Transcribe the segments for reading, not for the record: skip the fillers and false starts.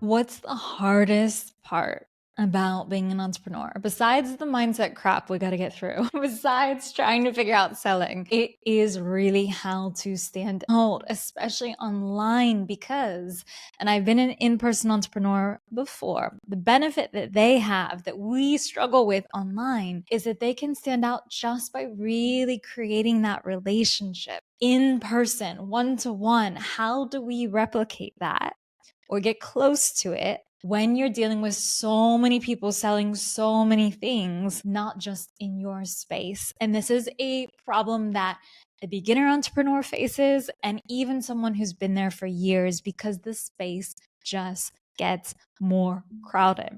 What's the hardest part about being an entrepreneur? Besides the mindset crap we got to get through, besides trying to figure out selling, it is really how to stand out, especially online because, and I've been an in-person entrepreneur before, the benefit that they have that we struggle with online is that they can stand out just by really creating that relationship in person, one-to-one. How do we replicate that or get close to it when you're dealing with so many people selling so many things, not just in your space? And this is a problem that a beginner entrepreneur faces, and even someone who's been there for years, because the space just gets more crowded.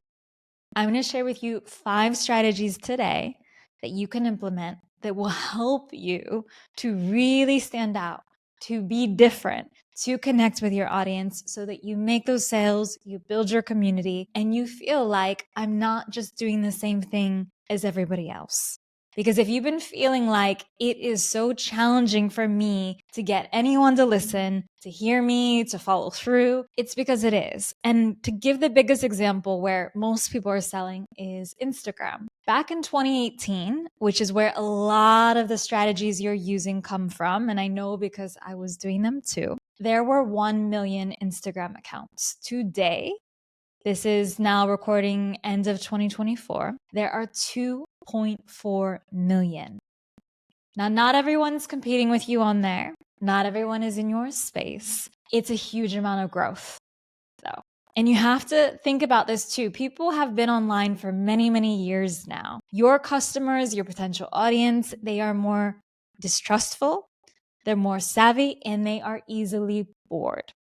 I'm going to share with you 5 strategies today that you can implement that will help you to really stand out, to be different, to connect with your audience so that you make those sales, you build your community, and you feel like I'm not just doing the same thing as everybody else. Because if you've been feeling like it is so challenging for me to get anyone to listen, to hear me, to follow through, it's because it is. And to give the biggest example where most people are selling is Instagram. Back in 2018, which is where a lot of the strategies you're using come from, and I know because I was doing them too, there were 1 million Instagram accounts. Today, this is now recording end of 2024. There are 2.4 million. Now, not everyone's competing with you on there. Not everyone is in your space. It's a huge amount of growth, though. And you have to think about this too. People have been online for many, many years now. Your customers, your potential audience, they are more distrustful, they're more savvy, and they are easily bored.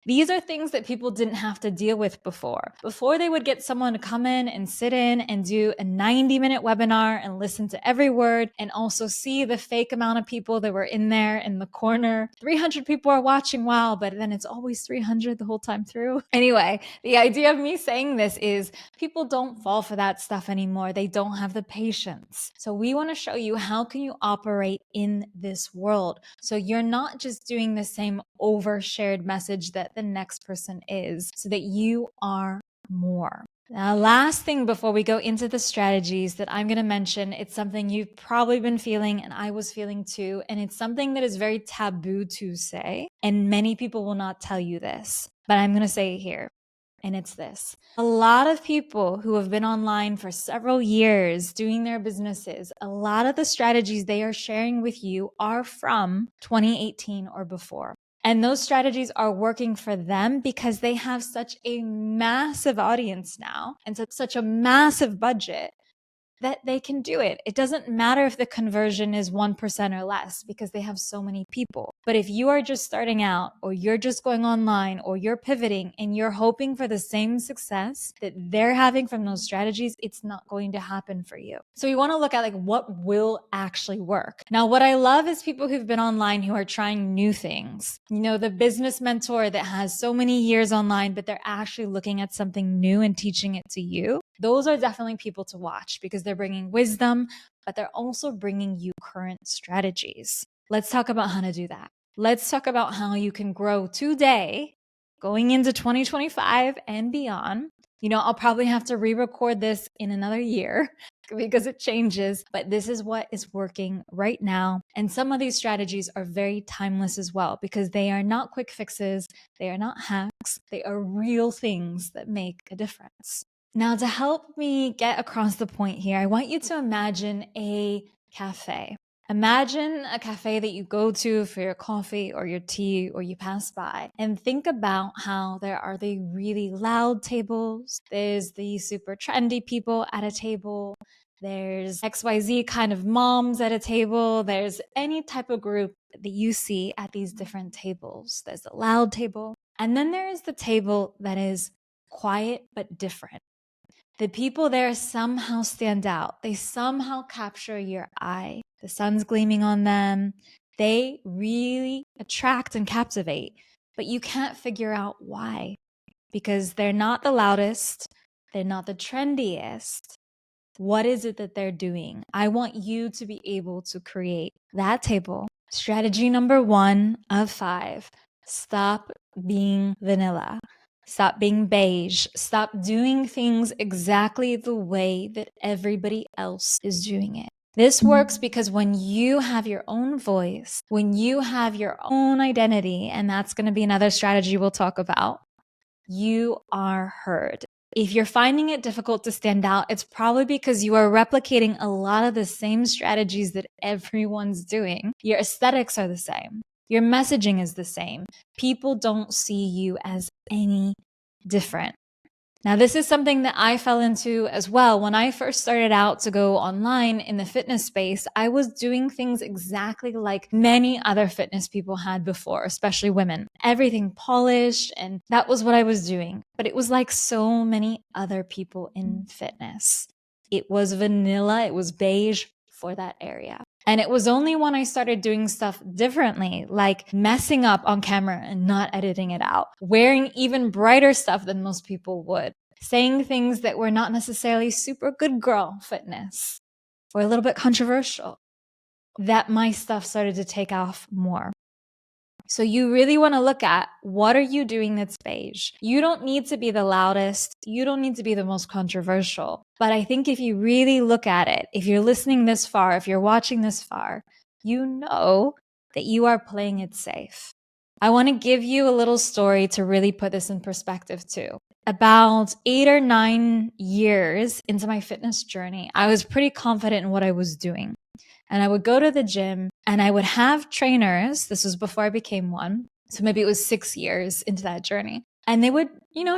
These are things that people didn't have to deal with before. Before they would get someone to come in and sit in and do a 90-minute webinar and listen to every word and also see the fake amount of people that were in there in the corner. 300 people are watching, wow, but then it's always 300 the whole time through. Anyway, the idea of me saying this is people don't fall for that stuff anymore. They don't have the patience. So we want to show you how can you operate in this world so you're not just doing the same overshared message that the next person is, so that you are more. Now, last thing before we go into the strategies that I'm going to mention, it's something you've probably been feeling and I was feeling too, and it's something that is very taboo to say, and many people will not tell you this, but I'm going to say it here. And it's this. A lot of people who have been online for several years doing their businesses, a lot of the strategies they are sharing with you are from 2018 or before. And those strategies are working for them because they have such a massive audience now and such a massive budget that they can do it. It doesn't matter if the conversion is 1% or less because they have so many people. But if you are just starting out or you're just going online or you're pivoting and you're hoping for the same success that they're having from those strategies, it's not going to happen for you. So you want to look at like what will actually work. Now, what I love is people who've been online who are trying new things. You know, the business mentor that has so many years online, but they're actually looking at something new and teaching it to you. Those are definitely people to watch because they're bringing wisdom, but they're also bringing you current strategies. Let's talk about how to do that. Let's talk about how you can grow today, going into 2025 and beyond. You know, I'll probably have to re-record this in another year because it changes, but this is what is working right now. And some of these strategies are very timeless as well because they are not quick fixes. They are not hacks. They are real things that make a difference. Now, to help me get across the point here, I want you to imagine a cafe. Imagine a cafe that you go to for your coffee or your tea or you pass by, and think about how there are the really loud tables. There's the super trendy people at a table. There's XYZ kind of moms at a table. There's any type of group that you see at these different tables. There's the loud table. And then there is the table that is quiet but different. The people there somehow stand out. They somehow capture your eye. The sun's gleaming on them. They really attract and captivate, but you can't figure out why because they're not the loudest. They're not the trendiest. What is it that they're doing? I want you to be able to create that table. Strategy number 1 of 5, stop being vanilla. Stop being beige. Stop doing things exactly the way that everybody else is doing it. This works because when you have your own voice, when you have your own identity, and that's going to be another strategy we'll talk about, you are heard. If you're finding it difficult to stand out, it's probably because you are replicating a lot of the same strategies that everyone's doing. Your aesthetics are the same. Your messaging is the same. People don't see you as any different. Now, this is something that I fell into as well. When I first started out to go online in the fitness space, I was doing things exactly like many other fitness people had before, especially women. Everything polished, and that was what I was doing. But it was like so many other people in fitness. It was vanilla, it was beige for that area. And it was only when I started doing stuff differently, like messing up on camera and not editing it out, wearing even brighter stuff than most people would, saying things that were not necessarily super good girl fitness or a little bit controversial, that my stuff started to take off more. So you really want to look at, what are you doing that's beige? You don't need to be the loudest. You don't need to be the most controversial. But I think if you really look at it, if you're listening this far, if you're watching this far, you know that you are playing it safe. I want to give you a little story to really put this in perspective too. About 8 or 9 years into my fitness journey, I was pretty confident in what I was doing. And I would go to the gym and I would have trainers. This was before I became one. So maybe it was 6 years into that journey. And they would,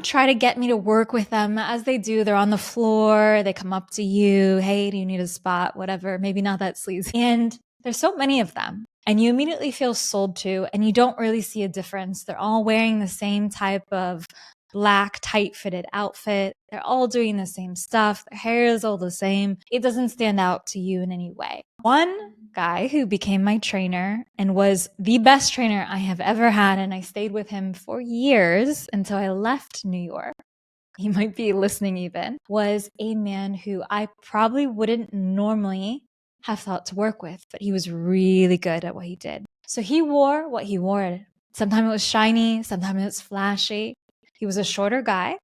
try to get me to work with them as they do. They're on the floor. They come up to you. Hey, do you need a spot? Whatever. Maybe not that sleazy. And there's so many of them. And you immediately feel sold to, and you don't really see a difference. They're all wearing the same type of black, tight fitted outfit. They're all doing the same stuff. Their hair is all the same. It doesn't stand out to you in any way. One guy who became my trainer and was the best trainer I have ever had, and I stayed with him for years until I left New York. He might be listening even, was a man who I probably wouldn't normally have thought to work with, but he was really good at what he did. So he wore what he wore. Sometimes it was shiny, sometimes it was flashy. He was a shorter guy.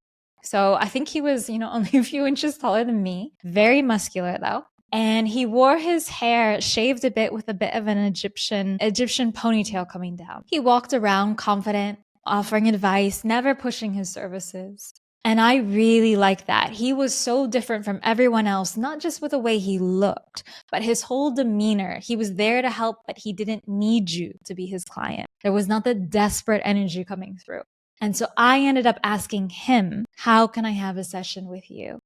So I think he was, only a few inches taller than me. Very muscular though. And he wore his hair shaved a bit with a bit of an Egyptian ponytail coming down. He walked around confident, offering advice, never pushing his services. And I really liked that. He was so different from everyone else, not just with the way he looked, but his whole demeanor. He was there to help, but he didn't need you to be his client. There was not the desperate energy coming through. And so I ended up asking him, how can I have a session with you?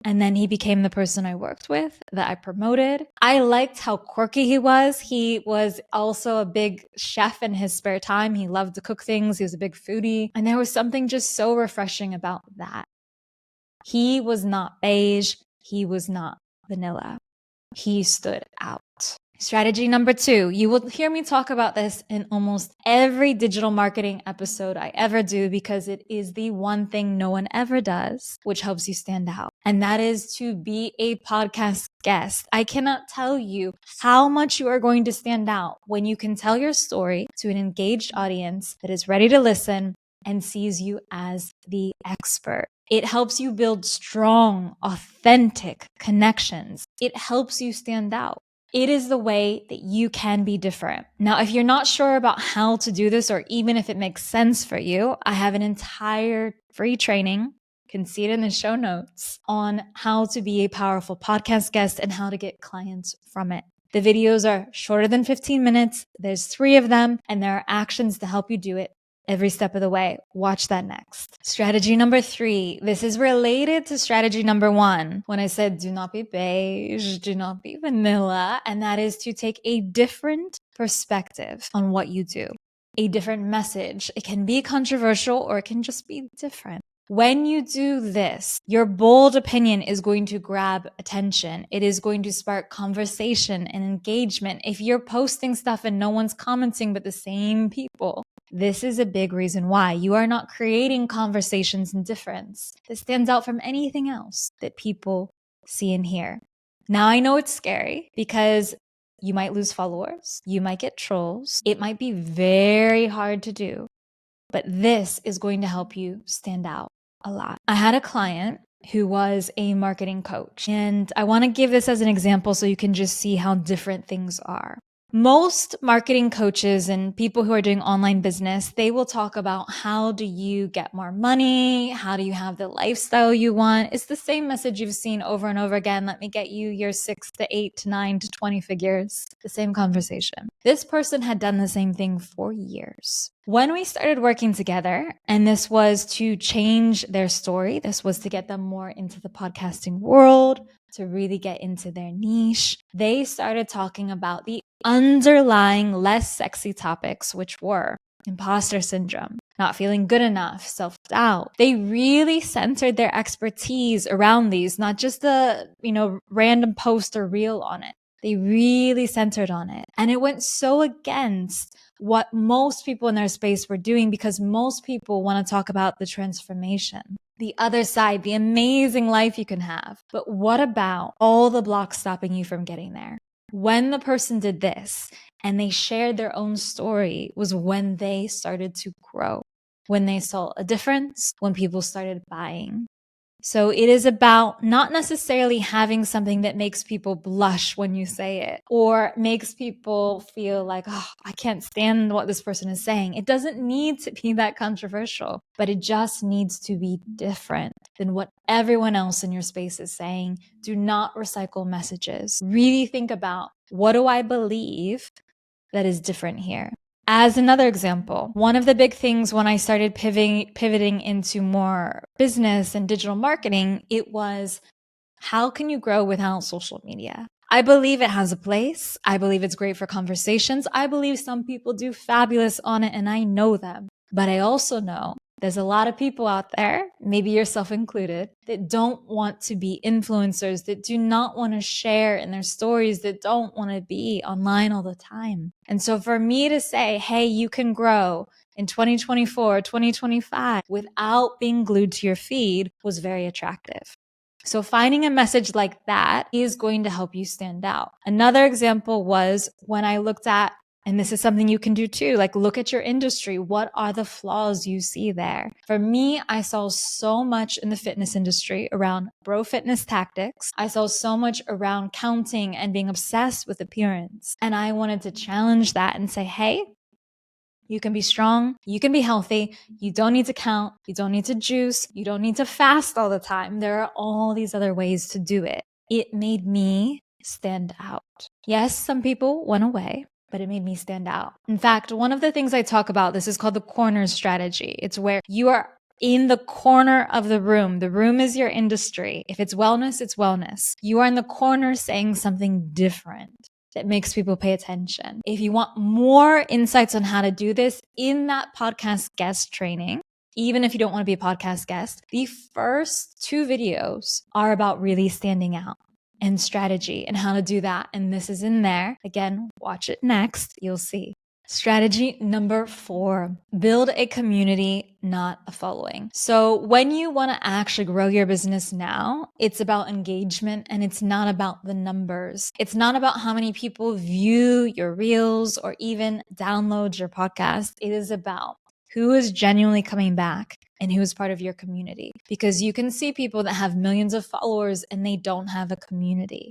And then he became the person I worked with, that I promoted. I liked how quirky he was. He was also a big chef in his spare time. He loved to cook things. He was a big foodie. And there was something just so refreshing about that. He was not beige. He was not vanilla. He stood out. Strategy number 2, you will hear me talk about this in almost every digital marketing episode I ever do, because it is the one thing no one ever does, which helps you stand out. And that is to be a podcast guest. I cannot tell you how much you are going to stand out when you can tell your story to an engaged audience that is ready to listen and sees you as the expert. It helps you build strong, authentic connections. It helps you stand out. It is the way that you can be different. Now, if you're not sure about how to do this, or even if it makes sense for you, I have an entire free training, you can see it in the show notes, on how to be a powerful podcast guest and how to get clients from it. The videos are shorter than 15 minutes. There's 3 of them, and there are actions to help you do it every step of the way. Watch that next. Strategy number 3. This is related to strategy number 1. When I said, do not be beige, do not be vanilla. And that is to take a different perspective on what you do, a different message. It can be controversial, or it can just be different. When you do this, your bold opinion is going to grab attention. It is going to spark conversation and engagement. If you're posting stuff and no one's commenting but the same people, this is a big reason why you are not creating conversations and difference that stands out from anything else that people see and hear. Now, I know it's scary because you might lose followers. You might get trolls. It might be very hard to do. but this is going to help you stand out a lot. I had a client who was a marketing coach, and I want to give this as an example so you can just see how different things are. Most marketing coaches and people who are doing online business, they will talk about how do you get more money? How do you have the lifestyle you want? It's the same message you've seen over and over again. Let me get you your 6 to 8 to 9 to 20 figures. The same conversation. This person had done the same thing for years. When we started working together, and this was to change their story, this was to get them more into the podcasting world, to really get into their niche, they started talking about the underlying less sexy topics, which were imposter syndrome, not feeling good enough, self-doubt. They really centered their expertise around these, not just the, random post or reel on it. They really centered on it. And it went so against what most people in their space were doing, because most people want to talk about the transformation, the other side, the amazing life you can have. But what about all the blocks stopping you from getting there? When the person did this and they shared their own story was when they started to grow, when they saw a difference, when people started buying. So it is about not necessarily having something that makes people blush when you say it or makes people feel like, oh, I can't stand what this person is saying. It doesn't need to be that controversial, but it just needs to be different than what everyone else in your space is saying. Do not recycle messages. Really think about, what do I believe that is different here? As another example, one of the big things when I started pivoting into more business and digital marketing, it was, how can you grow without social media? I believe it has a place. I believe it's great for conversations. I believe some people do fabulous on it, and I know them. But I also know there's a lot of people out there, maybe yourself included, that don't want to be influencers, that do not want to share in their stories, that don't want to be online all the time. And so for me to say, hey, you can grow in 2024, 2025 without being glued to your feed was very attractive. So finding a message like that is going to help you stand out. Another example was when I looked at, and this is something you can do too, like look at your industry. What are the flaws you see there? For me, I saw so much in the fitness industry around bro fitness tactics. I saw so much around counting and being obsessed with appearance. And I wanted to challenge that and say, hey, you can be strong. You can be healthy. You don't need to count. You don't need to juice. You don't need to fast all the time. There are all these other ways to do it. It made me stand out. Yes, some people went away, but it made me stand out. In fact, one of the things I talk about, this is called the corner strategy. It's where you are in the corner of the room. The room is your industry. If it's wellness, it's wellness. You are in the corner saying something different that makes people pay attention. If you want more insights on how to do this in that podcast guest training, even if you don't want to be a podcast guest, the first 2 videos are about really standing out and strategy and how to do that. And this is in there. Again, watch it next. You'll see. Strategy number 4, build a community, not a following. So when you want to actually grow your business now, it's about engagement and it's not about the numbers. It's not about how many people view your reels or even download your podcast. It is about who is genuinely coming back and who is part of your community. Because you can see people that have millions of followers and they don't have a community.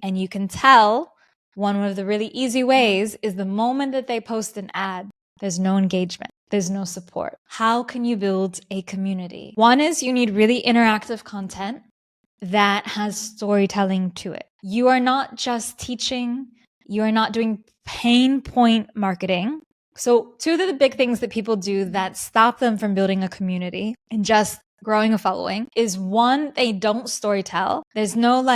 And you can tell. One of the really easy ways is the moment that they post an ad, there's no engagement, there's no support. How can you build a community? One is you need really interactive content that has storytelling to it. You are not just teaching, you are not doing pain point marketing. So 2 of the big things that people do that stop them from building a community and just growing a following is, 1, they don't storytell. There's no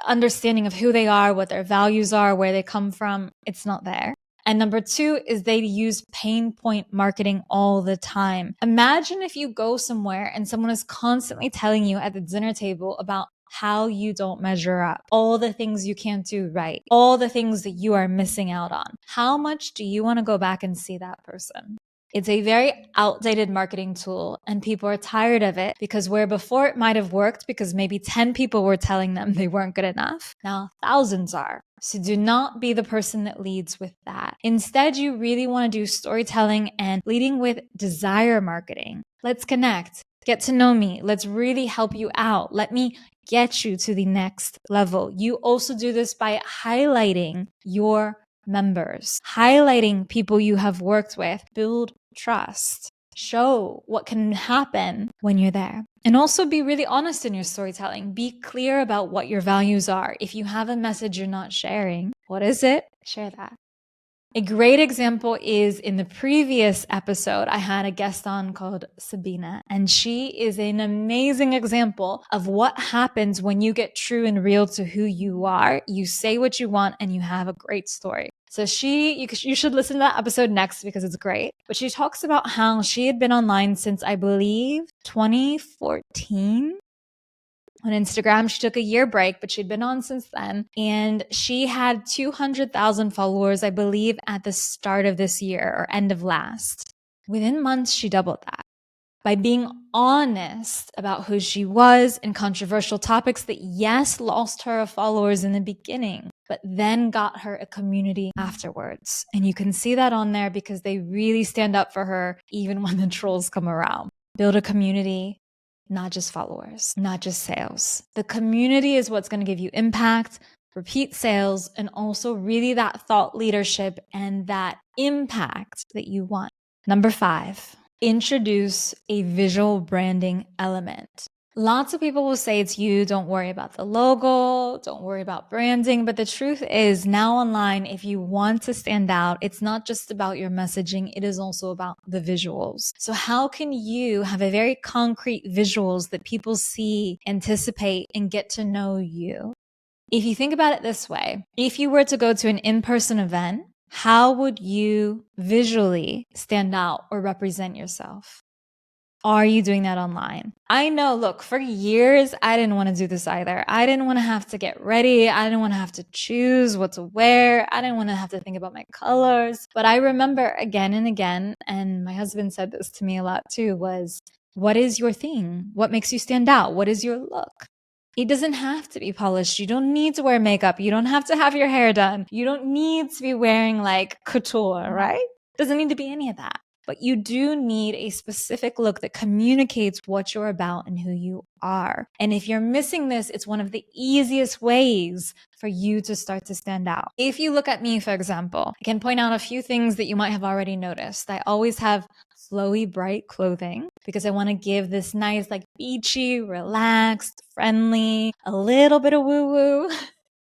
understanding of who they are, what their values are, where they come from. It's not there. And number 2 is they use pain point marketing all the time. Imagine if you go somewhere and someone is constantly telling you at the dinner table about how you don't measure up, all the things you can't do right, all the things that you are missing out on. How much do you want to go back and see that person? It's a very outdated marketing tool and people are tired of it because where before it might have worked because maybe 10 people were telling them they weren't good enough, now thousands are. So do not be the person that leads with that. Instead, you really want to do storytelling and leading with desire marketing. Let's connect. Get to know me. Let's really help you out. Let me get you to the next level. You also do this by highlighting your members, highlighting people you have worked with, build trust, show what can happen when you're there. And also be really honest in your storytelling. Be clear about what your values are. If you have a message you're not sharing, what is it? Share that. A great example is in the previous episode, I had a guest on called Sabina, and she is an amazing example of what happens when you get true and real to who you are. You say what you want and you have a great story. So you should listen to that episode next because it's great. But she talks about how she had been online since, I believe, 2014. On Instagram. She took a year break, but she'd been on since then. And she had 200,000 followers, I believe, at the start of this year or end of last. Within months, she doubled that by being honest about who she was and controversial topics that, yes, lost her followers in the beginning, but then got her a community afterwards. And you can see that on there because they really stand up for her even when the trolls come around. Build a community. Not just followers, not just sales. The community is what's going to give you impact, repeat sales, and also really that thought leadership and that impact that you want. Number 5, introduce a visual branding element. Lots of people will say it's you, don't worry about the logo, don't worry about branding. But the truth is now online, if you want to stand out, it's not just about your messaging, it is also about the visuals. So how can you have a very concrete visuals that people see, anticipate, and get to know you? If you think about it this way, if you were to go to an in-person event, how would you visually stand out or represent yourself? Are you doing that online? I know, look, for years, I didn't want to do this either. I didn't want to have to get ready. I didn't want to have to choose what to wear. I didn't want to have to think about my colors. But I remember again and again, and my husband said this to me a lot too, was what is your thing? What makes you stand out? What is your look? It doesn't have to be polished. You don't need to wear makeup. You don't have to have your hair done. You don't need to be wearing like couture, right? Doesn't need to be any of that. But you do need a specific look that communicates what you're about and who you are. And if you're missing this, it's one of the easiest ways for you to start to stand out. If you look at me, for example, I can point out a few things that you might have already noticed. I always have flowy, bright clothing because I want to give this nice, like beachy, relaxed, friendly, a little bit of woo-woo,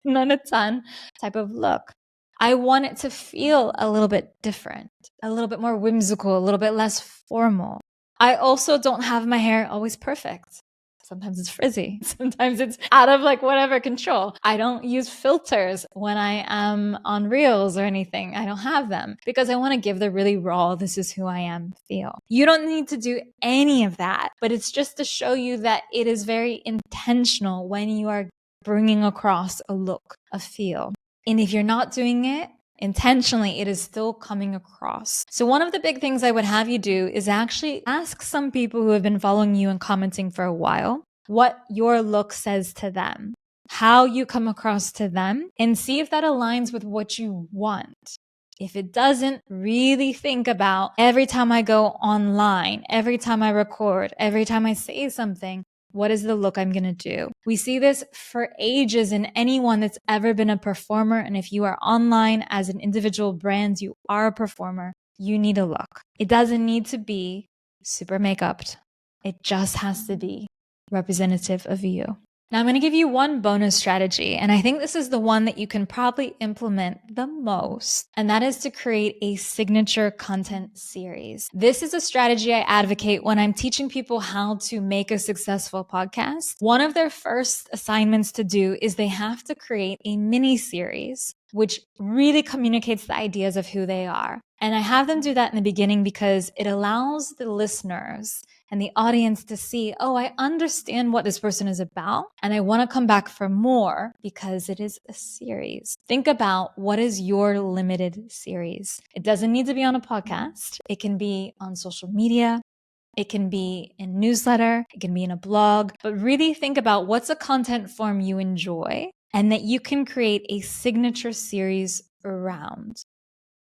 not a ton type of look. I want it to feel a little bit different, a little bit more whimsical, a little bit less formal. I also don't have my hair always perfect. Sometimes it's frizzy. Sometimes it's out of like whatever control. I don't use filters when I am on reels or anything. I don't have them because I want to give the really raw, this is who I am feel. You don't need to do any of that, but it's just to show you that it is very intentional when you are bringing across a look, a feel. And if you're not doing it intentionally, it is still coming across. So one of the big things I would have you do is actually ask some people who have been following you and commenting for a while what your look says to them, how you come across to them, and see if that aligns with what you want. If it doesn't, really think about every time I go online, every time I record, every time I say something, what is the look I'm going to do? We see this for ages in anyone that's ever been a performer. And if you are online as an individual brand, you are a performer, you need a look. It doesn't need to be super make-upped. It just has to be representative of you. Now I'm going to give you one bonus strategy, and I think this is the one that you can probably implement the most, and that is to create a signature content series. This is a strategy I advocate when I'm teaching people how to make a successful podcast. One of their first assignments to do is they have to create a mini series which really communicates the ideas of who they are. And I have them do that in the beginning because it allows the listeners and the audience to see, oh, I understand what this person is about, and I want to come back for more because it is a series. Think about what is your limited series. It doesn't need to be on a podcast. It can be on social media. It can be in newsletter. It can be in a blog. But really think about what's a content form you enjoy and that you can create a signature series around.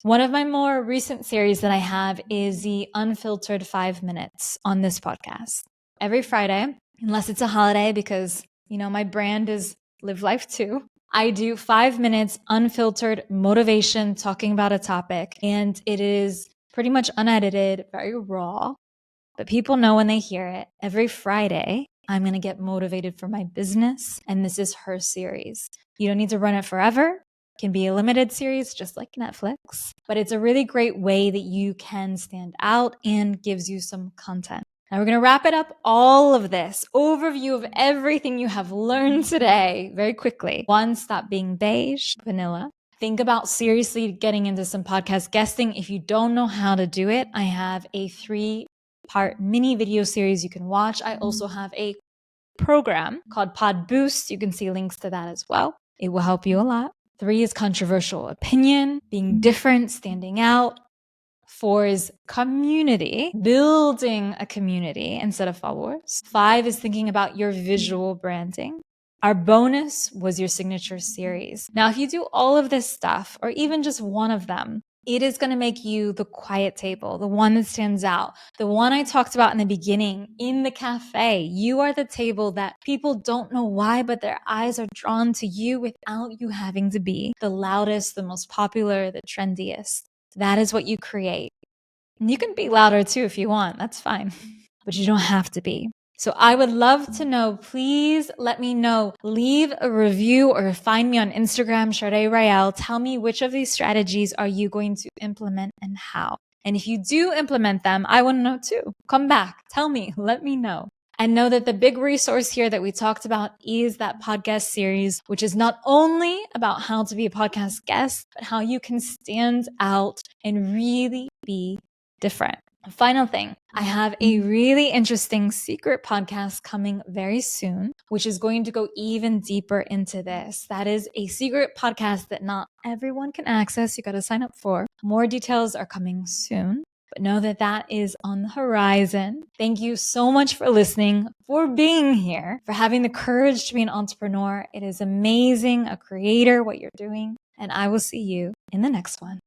One of my more recent series that I have is the Unfiltered 5 Minutes on this podcast. Every Friday, unless it's a holiday, because, my brand is Live Life Too, I do 5 minutes unfiltered motivation talking about a topic, and it is pretty much unedited, very raw, but people know when they hear it. Every Friday, I'm going to get motivated for my business, and this is her series. You don't need to run it forever. Can be a limited series, just like Netflix, but it's a really great way that you can stand out and gives you some content. Now we're going to wrap it up, all of this overview of everything you have learned today very quickly. 1, stop being beige, vanilla. Think about seriously getting into some podcast guesting. If you don't know how to do it, I have a 3-part mini video series you can watch. I also have a program called Pod Boost. You can see links to that as well. It will help you a lot. 3 is controversial opinion, being different, standing out. 4 is community, building a community instead of followers. 5 is thinking about your visual branding. Our bonus was your signature series. Now, if you do all of this stuff, or even just one of them, it is going to make you the quiet table, the one that stands out, the one I talked about in the beginning in the cafe. You are the table that people don't know why, but their eyes are drawn to you without you having to be the loudest, the most popular, the trendiest. That is what you create. And you can be louder too if you want. That's fine. But you don't have to be. So I would love to know, please let me know. Leave a review or find me on Instagram, Sade Rael. Tell me which of these strategies are you going to implement and how. And if you do implement them, I want to know too. Come back. Tell me. Let me know. And know that the big resource here that we talked about is that podcast series, which is not only about how to be a podcast guest, but how you can stand out and really be different. Final thing, I have a really interesting secret podcast coming very soon, which is going to go even deeper into this. That is a secret podcast that not everyone can access. You got to sign up for. More details are coming soon, but know that that is on the horizon. Thank you so much for listening, for being here, for having the courage to be an entrepreneur. It is amazing, a creator, what you're doing, and I will see you in the next one.